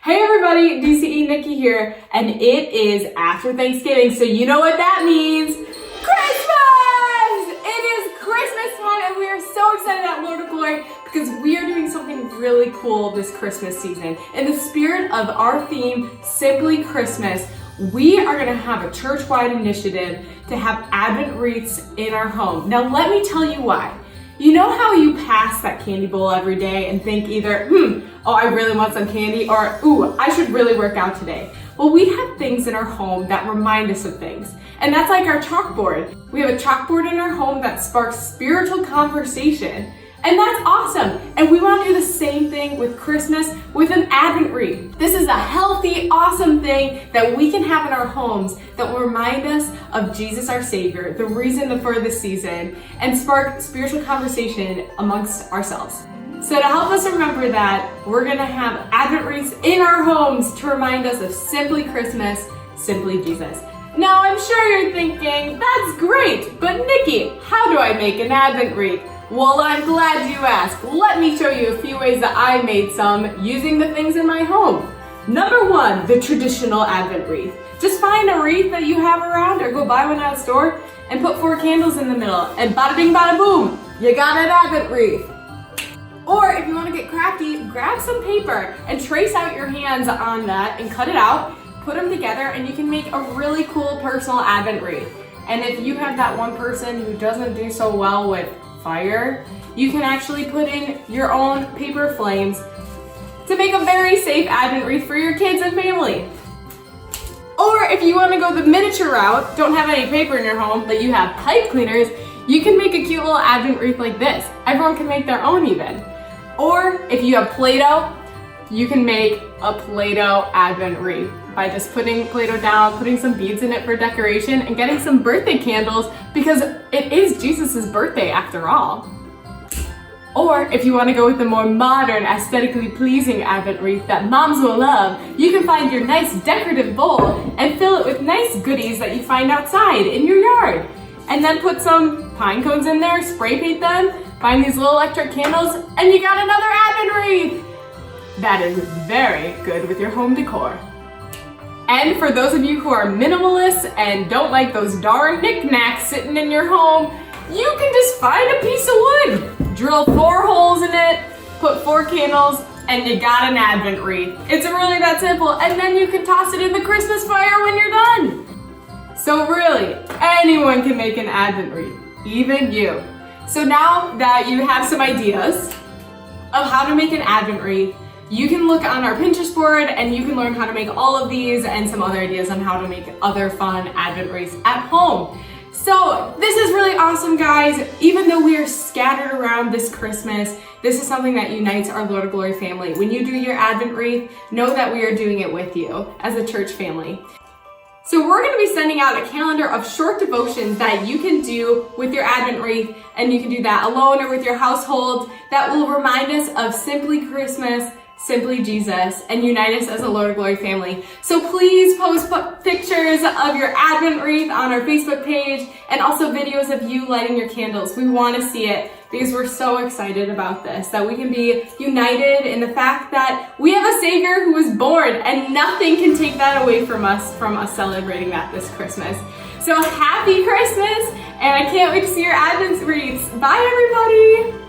Hey everybody, DCE Nikki here, and it is after Thanksgiving, so you know what that means. Christmas! It is Christmas time, and we are so excited at Lord of Glory because we are doing something really cool this Christmas season. In the spirit of our theme, Simply Christmas, we are going to have a church-wide initiative to have Advent wreaths in our home. Now let me tell you why. You know how you pass that candy bowl every day and think either, oh, I really want some candy, or, ooh, I should really work out today. Well, we have things in our home that remind us of things. And that's like our chalkboard. We have a chalkboard in our home that sparks spiritual conversation. And that's awesome. And we want to do the same thing with Christmas with an Advent wreath. This is a healthy, awesome thing that we can have in our homes that will remind us of Jesus our Savior, the reason for this season, and spark spiritual conversation amongst ourselves. So to help us remember that, we're going to have Advent wreaths in our homes to remind us of Simply Christmas, Simply Jesus. Now I'm sure you're thinking, that's great, but Nikki, how do I make an Advent wreath? Well, I'm glad you asked. Let me show you a few ways that I made some using the things in my home. Number one, the traditional Advent wreath. Just find a wreath that you have around or go buy one at a store and put 4 candles in the middle and bada bing bada boom, you got an Advent wreath. Or if you want to get crafty, grab some paper and trace out your hands on that and cut it out, put them together, and you can make a really cool personal Advent wreath. And if you have that one person who doesn't do so well with fire, you can actually put in your own paper flames to make a very safe Advent wreath for your kids and family. Or if you want to go the miniature route, don't have any paper in your home, but you have pipe cleaners, you can make a cute little Advent wreath like this. Everyone can make their own even. Or if you have Play-Doh, you can make a Play-Doh Advent wreath by just putting Play-Doh down, putting some beads in it for decoration, and getting some birthday candles because it is Jesus' birthday after all. Or if you want to go with the more modern, aesthetically pleasing Advent wreath that moms will love, you can find your nice decorative bowl and fill it with nice goodies that you find outside in your yard. And then put some pine cones in there, spray paint them, find these little electric candles, and you got another Advent wreath! That is very good with your home decor. And for those of you who are minimalists and don't like those darn knickknacks sitting in your home, you can just find a piece of wood, drill 4 holes in it, put 4 candles, and you got an Advent wreath. It's really that simple, and then you can toss it in the Christmas fire when you're done. So really, anyone can make an Advent wreath, even you. So now that you have some ideas of how to make an Advent wreath, you can look on our Pinterest board and you can learn how to make all of these and some other ideas on how to make other fun Advent wreaths at home. So this is really awesome, guys. Even though we are scattered around this Christmas, this is something that unites our Lord of Glory family. When you do your Advent wreath, know that we are doing it with you as a church family. So we're going to be sending out a calendar of short devotions that you can do with your Advent wreath, and you can do that alone or with your household, that will remind us of Simply Christmas, Simply Jesus, and unite us as a Lord of Glory family. So please post pictures of your Advent wreath on our Facebook page and also videos of you lighting your candles. We want to see it because we're so excited about this, that we can be united in the fact that we have a Savior who was born and nothing can take that away from us celebrating that this Christmas. So happy Christmas, and I can't wait to see your Advent wreaths. Bye everybody!